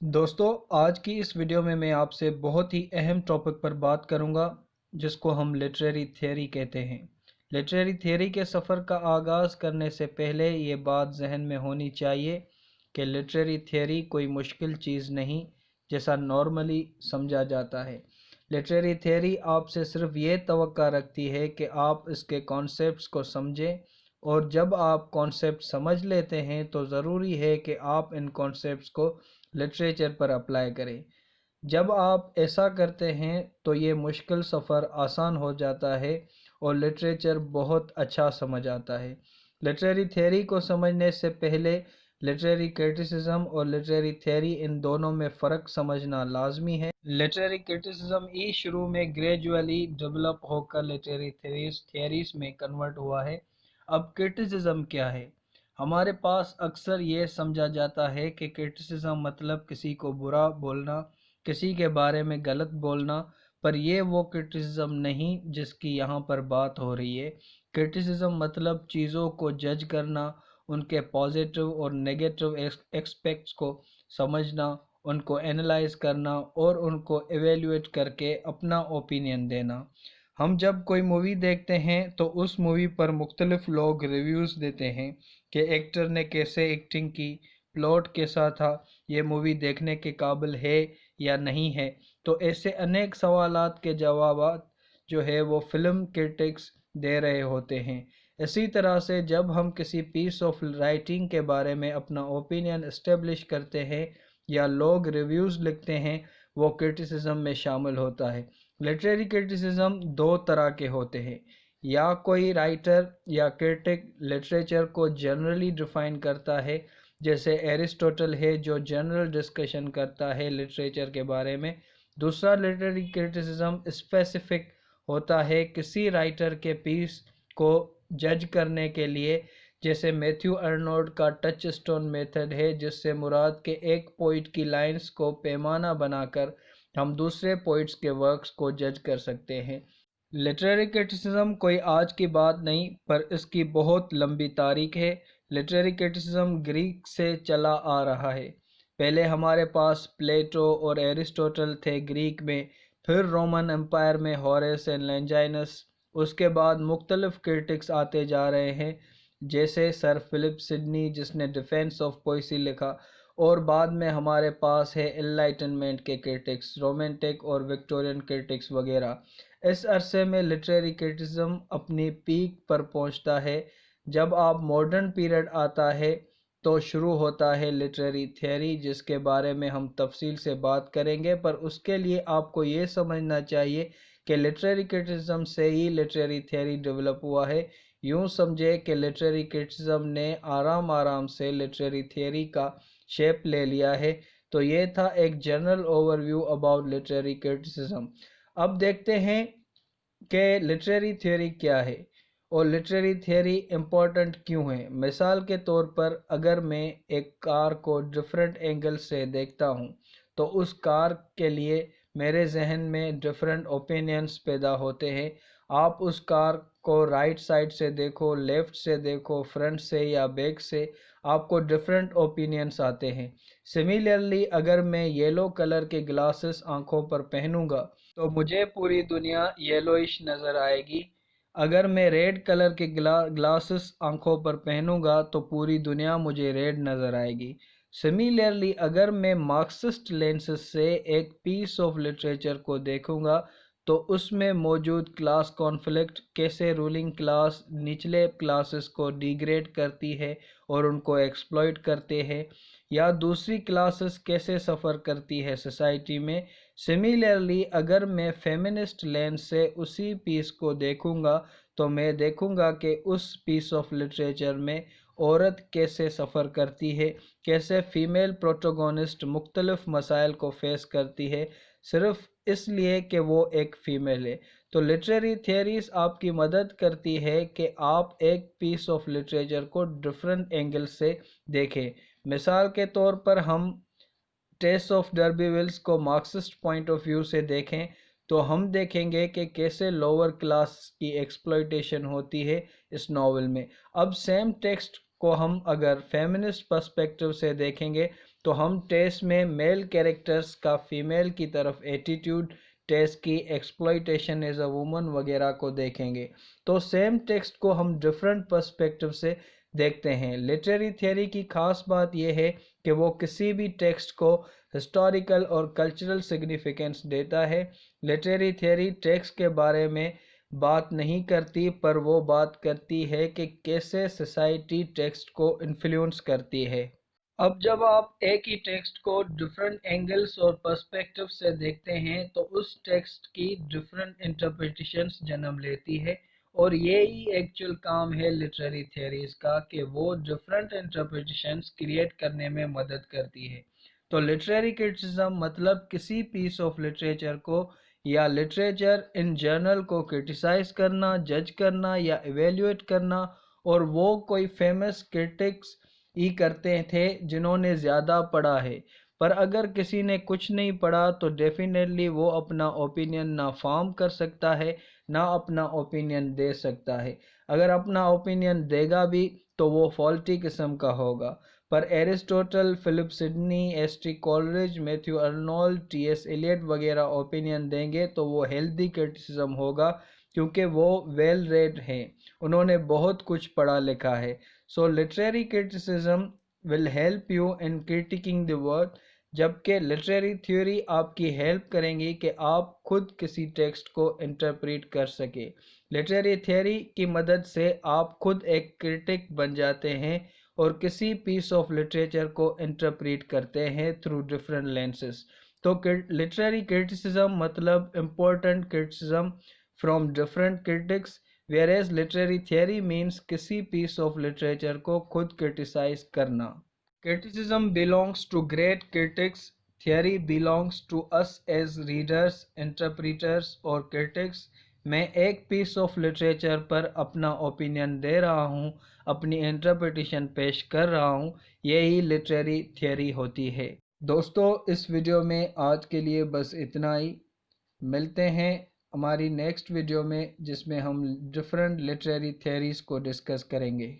دوستو، آج کی اس ویڈیو میں آپ سے بہت ہی اہم ٹاپک پر بات کروں گا جس کو ہم لٹریری تھیوری کہتے ہیں۔ لٹریری تھیوری کے سفر کا آغاز کرنے سے پہلے یہ بات ذہن میں ہونی چاہیے کہ لٹریری تھیوری کوئی مشکل چیز نہیں جیسا نارملی سمجھا جاتا ہے۔ لٹریری تھیوری آپ سے صرف یہ توقع رکھتی ہے کہ آپ اس کے کانسیپٹس کو سمجھیں، اور جب آپ کانسیپٹ سمجھ لیتے ہیں تو ضروری ہے کہ آپ ان کانسیپٹس کو لٹریچر پر اپلائی کریں۔ جب آپ ایسا کرتے ہیں تو یہ مشکل سفر آسان ہو جاتا ہے اور لٹریچر بہت اچھا سمجھ آتا ہے۔ لٹریری تھیوری کو سمجھنے سے پہلے لٹریری کرٹیسزم اور لٹریری تھیوری ان دونوں میں فرق سمجھنا لازمی ہے۔ لٹریری کرٹیسزم ہی شروع میں گریجولی ڈیولپ ہو کر لٹریری تھیوریز میں کنورٹ ہوا ہے۔ اب کرٹیسزم کیا ہے؟ ہمارے پاس اکثر یہ سمجھا جاتا ہے کہ کرٹیسزم مطلب کسی کو برا بولنا، کسی کے بارے میں غلط بولنا، پر یہ وہ کرٹیسزم نہیں جس کی یہاں پر بات ہو رہی ہے۔ کرٹیسزم مطلب چیزوں کو جج کرنا، ان کے پازیٹیو اور نیگیٹو ایسپیکٹس کو سمجھنا، ان کو اینالائز کرنا اور ان کو ایویلیویٹ کر کے اپنا اوپینین دینا۔ ہم جب کوئی مووی دیکھتے ہیں تو اس مووی پر مختلف لوگ ریویوز دیتے ہیں کہ ایکٹر نے کیسے ایکٹنگ کی، پلاٹ کیسا تھا، یہ مووی دیکھنے کے قابل ہے یا نہیں ہے۔ تو ایسے انیک سوالات کے جوابات جو ہے وہ فلم کرٹکس دے رہے ہوتے ہیں۔ اسی طرح سے جب ہم کسی پیس آف رائٹنگ کے بارے میں اپنا اوپینین اسٹیبلش کرتے ہیں یا لوگ ریویوز لکھتے ہیں، وہ کرٹیسزم میں شامل ہوتا ہے۔ لٹریری کرٹیسزم دو طرح کے ہوتے ہیں۔ یا کوئی رائٹر یا کرٹک لٹریچر کو جنرلی ڈیفائن کرتا ہے، جیسے ایرسٹوٹل ہے جو جنرل ڈسکشن کرتا ہے لٹریچر کے بارے میں۔ دوسرا لٹریری کرٹیسزم اسپیسیفک ہوتا ہے کسی رائٹر کے پیس کو جج کرنے کے لیے، جیسے میتھیو ارنولڈ کا ٹچ سٹون میتھڈ ہے، جس سے مراد کہ ایک پوئٹ کی لائنز کو پیمانہ بنا کر ہم دوسرے پوئٹس کے ورکس کو جج کر سکتے ہیں۔ لٹریری کرٹیسزم کوئی آج کی بات نہیں، پر اس کی بہت لمبی تاریخ ہے۔ لٹریری کرٹیسزم گریک سے چلا آ رہا ہے۔ پہلے ہمارے پاس پلیٹو اور ایرسٹوٹل تھے گریک میں، پھر رومن امپائر میں ہوریس اینڈ لینجائنس، اس کے بعد مختلف کرٹکس آتے جا رہے ہیں، جیسے سر فلپ سڈنی جس نے ڈیفینس آف پوئسی لکھا، اور بعد میں ہمارے پاس ہے انلائٹنمنٹ کے کرٹکس، رومانٹک اور وکٹورین کرٹکس وغیرہ۔ اس عرصے میں لٹریری کرٹیسزم اپنی پیک پر پہنچتا ہے۔ جب آپ ماڈرن پیریڈ آتا ہے تو شروع ہوتا ہے لٹریری تھیوری، جس کے بارے میں ہم تفصیل سے بات کریں گے، پر اس کے لیے آپ کو یہ سمجھنا چاہیے کہ لٹریری کرٹیسزم سے ہی لٹریری تھیوری ڈیولپ ہوا ہے۔ یوں سمجھے کہ لٹریری کرٹیسزم نے آرام آرام سے لٹریری تھیوری کا شیپ لے لیا ہے۔ تو یہ تھا ایک general overview about literary criticism. اب دیکھتے ہیں کہ لٹریری تھیوری کیا ہے اور لٹریری تھیوری امپورٹنٹ کیوں ہے۔ مثال کے طور پر اگر میں ایک کار کو ڈیفرنٹ اینگل سے دیکھتا ہوں تو اس کار کے لیے میرے ذہن میں ڈیفرنٹ اوپینینز پیدا ہوتے ہیں۔ آپ اس کار کو رائٹ سائڈ سے دیکھو، لیفٹ سے دیکھو، فرنٹ سے یا بیک سے، آپ کو ڈیفرنٹ اوپینینز آتے ہیں۔ سملیرلی اگر میں یلو کلر کے گلاسز آنکھوں پر پہنوں گا تو مجھے پوری دنیا یلوئش نظر آئے گی۔ اگر میں ریڈ کلر کے گلاسز آنکھوں پر پہنوں گا تو پوری دنیا مجھے ریڈ نظر آئے گی۔ سملیرلی اگر میں مارکسسٹ لینسز سے ایک پیس آف لٹریچر کو دیکھوں گا تو اس میں موجود کلاس کانفلکٹ کیسے رولنگ کلاس نچلے کلاسز کو ڈیگریڈ کرتی ہے اور ان کو ایکسپلائٹ کرتے ہیں، یا دوسری کلاسز کیسے سفر کرتی ہے سوسائٹی میں۔ سملیرلی اگر میں فیمنسٹ لینس سے اسی پیس کو دیکھوں گا تو میں دیکھوں گا کہ اس پیس آف لٹریچر میں عورت کیسے سفر کرتی ہے، کیسے فیمیل پروٹوگونسٹ مختلف مسائل کو فیس کرتی ہے، صرف اس لیے کہ وہ ایک فیمیل ہے۔ تو لٹریری تھیوریز آپ کی مدد کرتی ہے کہ آپ ایک پیس آف لٹریچر کو ڈیفرنٹ اینگل سے دیکھیں۔ مثال کے طور پر ہم ٹیس آف ڈربیویلز کو مارکسسٹ پوائنٹ آف ویو سے دیکھیں تو ہم دیکھیں گے کہ کیسے لوور کلاس کی ایکسپلائٹیشن ہوتی ہے اس ناول میں۔ اب سیم ٹیکسٹ کو ہم اگر فیمنسٹ پرسپیکٹیو سے دیکھیں گے تو ہم ٹیسٹ میں میل کیریکٹرز کا فیمیل کی طرف ایٹیٹیوڈ، ٹیسٹ کی ایکسپلائٹیشن ایز اے وومن وغیرہ کو دیکھیں گے۔ تو سیم ٹیکسٹ کو ہم ڈیفرنٹ پرسپیکٹیو سے دیکھتے ہیں۔ لٹریری تھیوری کی خاص بات یہ ہے کہ وہ کسی بھی ٹیکسٹ کو ہسٹوریکل اور کلچرل سگنیفیکنس دیتا ہے۔ لٹریری تھیوری ٹیکسٹ کے بارے میں بات نہیں کرتی، پر وہ بات کرتی ہے کہ کیسے سوسائٹی ٹیکسٹ کو انفلوئنس کرتی ہے۔ اب جب آپ ایک ہی ٹیکسٹ کو ڈیفرنٹ اینگلز اور پرسپیکٹیو سے دیکھتے ہیں تو اس ٹیکسٹ کی ڈیفرنٹ انٹرپریٹیشنز جنم لیتی ہے، اور یہی ایکچوئل کام ہے لٹریری تھیوریز کا کہ وہ ڈیفرنٹ انٹرپریٹیشنز کریٹ کرنے میں مدد کرتی ہے۔ تو لٹریری کرٹیسزم مطلب کسی پیس آف لٹریچر کو یا لٹریچر ان جنرل کو کرٹیسائز کرنا، جج کرنا یا ایویلیویٹ کرنا، اور وہ کوئی فیمس کرٹکس ہی کرتے تھے جنہوں نے زیادہ پڑھا ہے۔ پر اگر کسی نے کچھ نہیں پڑھا تو ڈیفینیٹلی وہ اپنا اوپینین نہ فارم کر سکتا ہے، نہ اپنا اوپینین دے سکتا ہے۔ اگر اپنا اوپینین دے گا بھی تو وہ فالٹی قسم کا ہوگا۔ پر Aristotle, Philip Sidney, S T Coleridge, Matthew Arnold, T S Eliot وغیرہ اوپینین دیں گے تو وہ ہیلدی کرٹیسزم ہوگا، کیونکہ وہ ویل ریڈ ہیں، انہوں نے بہت کچھ پڑھا لکھا ہے۔ So literary criticism will help you in critiquing the work، جبکہ لٹریری تھیوری آپ کی ہیلپ کریں گی کہ آپ خود کسی ٹیکسٹ کو انٹرپریٹ کر سکے۔ لٹریری تھیوری کی مدد سے آپ خود ایک کرٹک بن جاتے ہیں اور کسی پیس آف لٹریچر کو انٹرپریٹ کرتے ہیں تھرو ڈفرینٹ لینسز۔ تو لٹریری کرٹیسزم مطلب important criticism from different critics, whereas literary theory means کسی پیس آف لٹریچر کو خود کرٹیسائز کرنا۔ Criticism belongs to great critics. Theory belongs to us as readers, interpreters اور critics۔ میں ایک پیس آف لٹریچر پر اپنا اوپینین دے رہا ہوں، اپنی انٹرپریٹیشن پیش کر رہا ہوں، یہی لٹریری تھیوری ہوتی ہے۔ دوستو، اس ویڈیو میں آج کے لیے بس اتنا ہی۔ ملتے ہیں ہماری نیکسٹ ویڈیو میں، جس میں ہم ڈفرینٹ لٹریری تھیوریز کو ڈسکس کریں گے۔